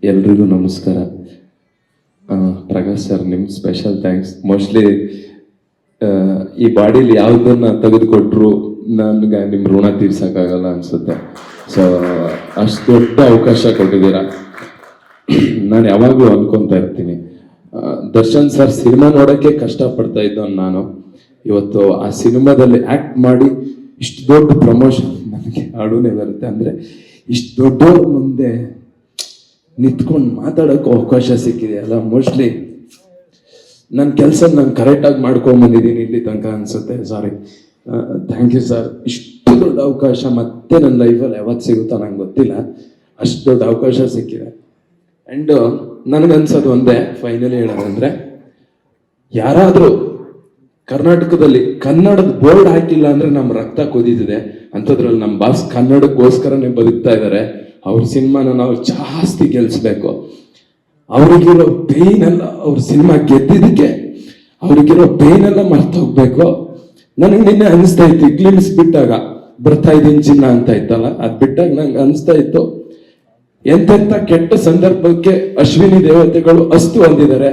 ಎಲ್ರಿಗೂ ನಮಸ್ಕಾರ. ಪ್ರಕಾಶ್ ಸರ್, ನಿಮ್ಗೆ ಸ್ಪೆಷಲ್ ಥ್ಯಾಂಕ್ಸ್. ಮೋಸ್ಟ್ಲಿ ಈ ಬಾಡಿಲಿ ಯಾವುದನ್ನ ತೆಗೆದುಕೊಟ್ರು ನನಗೆ ನಿಮ್ಮ ಋಣ ತೀರ್ಸೋಕ್ಕಾಗಲ್ಲ ಅನ್ಸುತ್ತೆ. ಸೊ ಅಷ್ಟು ದೊಡ್ಡ ಅವಕಾಶ ಕೊಟ್ಟಿದ್ದೀರಾ. ನಾನು ಯಾವಾಗಲೂ ಅನ್ಕೊತಾ ಇರ್ತೀನಿ, ದರ್ಶನ್ ಸರ್ ಸಿನಿಮಾ ನೋಡೋಕ್ಕೆ ಕಷ್ಟಪಡ್ತಾ ಇದ್ದವನು ನಾನು. ಇವತ್ತು ಆ ಸಿನಿಮಾದಲ್ಲಿ ಆ್ಯಕ್ಟ್ ಮಾಡಿ ಇಷ್ಟು ದೊಡ್ಡ ಪ್ರಮೋಷನ್, ನನಗೆ ಹಾಡುನೇ ಬರುತ್ತೆ ಅಂದರೆ, ಇಷ್ಟು ದೊಡ್ಡವ್ರ ಮುಂದೆ ನಿಂತ್ಕೊಂಡು ಮಾತಾಡೋಕ್ಕೂ ಅವಕಾಶ ಸಿಕ್ಕಿದೆಯಲ್ಲ. ಮೋಸ್ಟ್ಲಿ ನನ್ನ ಕೆಲಸ ನಾನು ಕರೆಕ್ಟಾಗಿ ಮಾಡ್ಕೊಂಬಂದಿದ್ದೀನಿ ಇಲ್ಲಿ ತನಕ ಅನಿಸುತ್ತೆ. ಸಾರಿ, ಥ್ಯಾಂಕ್ ಯು ಸರ್. ಇಷ್ಟು ದೊಡ್ಡ ಅವಕಾಶ ಮತ್ತೆ ನನ್ನ ಲೈಫಲ್ಲಿ ಯಾವತ್ತು ಸಿಗುತ್ತೋ ನಂಗೆ ಗೊತ್ತಿಲ್ಲ. ಅಷ್ಟು ದೊಡ್ಡ ಅವಕಾಶ ಸಿಕ್ಕಿದೆ. ಆ್ಯಂಡ್ ನನಗನ್ಸೋದು ಒಂದೇ, ಫೈನಲಿ ಹೇಳೋದಂದರೆ, ಯಾರಾದರೂ ಕರ್ನಾಟಕದಲ್ಲಿ ಕನ್ನಡದ ಬೋರ್ಡ್ ಹಾಕಿಲ್ಲ ಅಂದರೆ ನಮ್ಮ ರಕ್ತ ಕುದೀತಿದೆ. ಅಂಥದ್ರಲ್ಲಿ ನಮ್ಮ ಬಾಸ್ ಕನ್ನಡಕ್ಕೋಸ್ಕರನೇ ಬದುಕ್ತಾ ಇದ್ದಾರೆ. ಅವ್ರ ಸಿನಿಮಾನ ನಾವು ಜಾಸ್ತಿ ಗೆಲ್ಲಿಸ್ಬೇಕು. ಅವ್ರಿಗಿರೋ ಪೇಯ್ನ್ ಎಲ್ಲ, ಅವ್ರ ಸಿನಿಮಾ ಗೆದ್ದಿದ್ದಕ್ಕೆ ಅವ್ರಿಗಿರೋ ಪೇಯ್ನ್ ಎಲ್ಲ ಮರ್ತೋಗ್ಬೇಕು. ನನಗೆ ನಿನ್ನೆ ಅನಿಸ್ತಾ ಇತ್ತು, ಗ್ಲಿಮ್ಸ್ ಬಿಟ್ಟಾಗ ಬರ್ತಾ ಇದ್ದೀನಿ ಚಿನ್ನ ಅಂತ ಇತ್ತಲ್ಲ, ಅದು ಬಿಟ್ಟಾಗ ನಂಗೆ ಅನಿಸ್ತಾ ಇತ್ತು, ಎಂತೆಂಥ ಕೆಟ್ಟ ಸಂದರ್ಭಕ್ಕೆ ಅಶ್ವಿನಿ ದೇವತೆಗಳು ಅಸ್ತು ಅಂದಿದ್ದಾರೆ.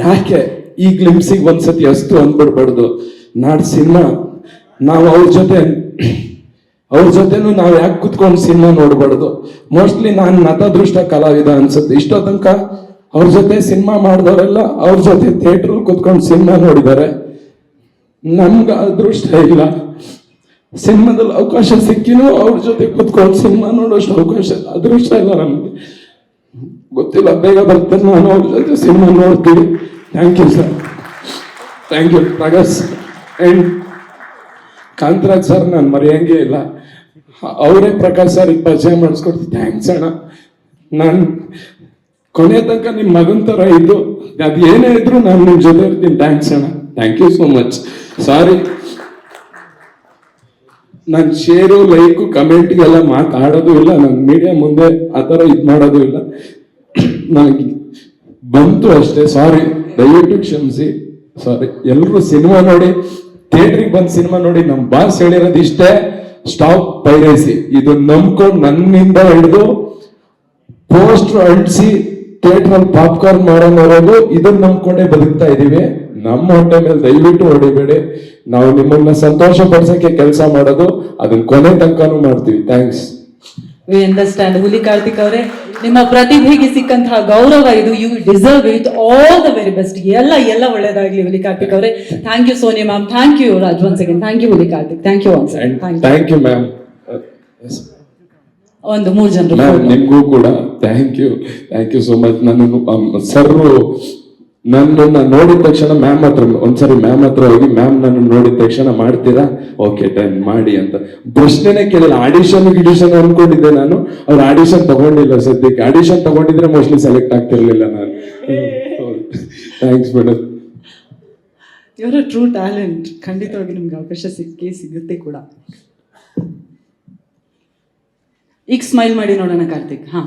ಯಾಕೆ ಈ ಗ್ಲಿಮ್ಸಿಗೆ ಒಂದ್ಸತಿ ಅಸ್ತು ಅಂದ್ಬಿಡ್ಬಾರ್ದು. ನಾಡ್ ಸಿನಿಮಾ ನಾವು ಅವ್ರ ಜೊತೆನೂ ನಾವು ಯಾಕೆ ಕುತ್ಕೊಂಡು ಸಿನಿಮಾ ನೋಡ್ಬಾರ್ದು. ಮೋಸ್ಟ್ಲಿ ನಾನು ನತದೃಷ್ಟ ಕಲಾವಿದ ಅನ್ಸುತ್ತೆ. ಇಷ್ಟೋ ತನಕ ಅವ್ರ ಜೊತೆ ಸಿನಿಮಾ ಮಾಡಿದವರೆಲ್ಲ ಅವ್ರ ಜೊತೆ ಥಿಯೇಟರ್ ಕುತ್ಕೊಂಡು ಸಿನಿಮಾ ನೋಡಿದ್ದಾರೆ. ನಮ್ಗೆ ಅದೃಷ್ಟ ಇಲ್ಲ. ಸಿನಿಮಾದಲ್ಲಿ ಅವಕಾಶ ಸಿಕ್ಕಿನೂ ಅವ್ರ ಜೊತೆ ಕುತ್ಕೊಂಡು ಸಿನಿಮಾ ನೋಡೋಷ್ಟು ಅವಕಾಶ, ಅದೃಷ್ಟ ಇಲ್ಲ ನಮ್ಗೆ. ಗೊತ್ತಿಲ್ಲ, ಬೇಗ ಬರ್ತೇನೆ ನಾನು ಅವ್ರ ಜೊತೆ ಸಿನಿಮಾ ನೋಡ್ತೀವಿ. Thank you sir, thank you Prakash. And Kantharaj sir ನಾನು ಮರೆಯಂಗೆ ಇಲ್ಲ. ಅವರೇ ಪ್ರಕಾಶ್ ಸರ್ ಪರಿಚಯ ಮಾಡಿಸ್ಕೊಡ್ತೀನಿ. ಥ್ಯಾಂಕ್ಸ್ ಅಣ್ಣ. ನಾನು ಕೊನೆ ತನಕ ನಿಮ್ಮ ಮಗನ ಥರ ಇದ್ದು ಅದು ಏನೇ ಇದ್ರು ನಾನು ನಿಮ್ಮ ಜೊತೆ ಇರ್ತೀನಿ. ಥ್ಯಾಂಕ್ಸ್ ಅಣ್ಣ, ಥ್ಯಾಂಕ್ ಯು ಸೋ ಮಚ್. ಸಾರಿ, ನಾನು ಶೇರು ಲೈಕು ಕಮೆಂಟ್ಗೆಲ್ಲ ಮಾತಾಡೋದು ಇಲ್ಲ. ನಾನು ಮೀಡಿಯಾ ಮುಂದೆ ಆ ಥರ ಇದು ಮಾಡೋದು ಇಲ್ಲ. ನನಗೆ ಬಂತು ಅಷ್ಟೇ. ಸಾರಿ, ದಯವಿಟ್ಟು ಕ್ಷಮಿಸಿ. ಸಾರಿ. ಎಲ್ಲರೂ ಸಿನಿಮಾ ನೋಡಿ, ಥಿಯೇಟ್ರಿಗೆ ಬಂದು ಸಿನಿಮಾ ನೋಡಿ. ನಮ್ಮ ಬಾಸ್ ಹೇಳಿರೋದು ಇಷ್ಟೇ, ಸ್ಟಾಪ್ ಪೈರಸಿ. ಇದು ನಂಬ್ಕೊಂಡು ನನ್ನಿಂದ ಹಿಡಿದು ಪೋಸ್ಟರ್ ಅಂಟಿಸಿ ಥಿಯೇಟ್ರಲ್ಲಿ ಪಾಪ್ಕಾರ್ನ್ ಮಾಡೋವರೆಗೂ ಇದನ್ನ ನಂಬ್ಕೊಂಡೇ ಬದುಕ್ತಾ ಇದೀವಿ. ನಮ್ಮ ಹೊಟ್ಟೆ ಮೇಲೆ ದಯವಿಟ್ಟು ಹೊಡಿಬೇಡಿ. ನಾವು ನಿಮ್ಮನ್ನ ಸಂತೋಷ ಪಡಿಸಕ್ಕೆ ಕೆಲಸ ಮಾಡೋದು, ಅದನ್ನ ಕೊನೆ ತನಕನೂ ಮಾಡ್ತೀವಿ. Thanks. We understand. Huli Karthik ಅವರೇ, ನಿಮ್ಮ ಪ್ರತಿಭೆಗೆ ಸಿಕ್ಕಂತಹ ಗೌರವ ಇದು. You deserve it. All the very best. ಎಲ್ಲ ಒಳ್ಳೇದಾಗ್ಲಿ ಹುಲಿ ಕಾರ್ತಿಕ್ ಅವರೇ. Thank you Sonia ma'am. Thank you Raj once again. Thank you Huli Karthik. Thank you once. Thank you ma'am. ಒಂದು 3 ಜನರು ನಿಮ್ಗೂ ಕೂಡ thank you. Thank you so much. ನನ್ನ ಸರ್ ನನ್ನನ್ನು ನೋಡಿದ ತಕ್ಷಣ ಮ್ಯಾಮ್ ಹತ್ರ ಹೋಗಿ, ಮ್ಯಾಮ್ ನನ್ನ ನೋಡಿದ ತಕ್ಷಣ ಮಾಡ್ತೀರಾ? ಓಕೆ ಡನ್ ಮಾಡಿ ಅಂತ ಪ್ರಶ್ನೆನೇ ಕೇಳಿಲ್ಲ. ಆಡಿಷನ್ ಅನ್ಕೊಂಡಿದ್ದೆ ನಾನು. ಅವ್ರು ಆಡಿಷನ್ ತಗೊಂಡಿಲ್ಲ ಸದ್ಯಕ್ಕೆ. ಆಡಿಷನ್ ತಗೊಂಡಿದ್ರೆ ಮೋಸ್ಟ್ಲಿ ಸೆಲೆಕ್ಟ್ ಆಗ್ತಿರ್ಲಿಲ್ಲ ನಾನು. Thanks madam. ಇವರ ಟ್ರೂ ಟ್ಯಾಲೆಂಟ್. ಖಂಡಿತವಾಗಿ ನಿಮ್ಗೆ ಅವಕಾಶ ಸಿಗುತ್ತೆ ಕೂಡ. ಈಗ ಸ್ಮೈಲ್ ಮಾಡಿ ನೋಡೋಣ ಕಾರ್ತಿಕ್. ಹಾ.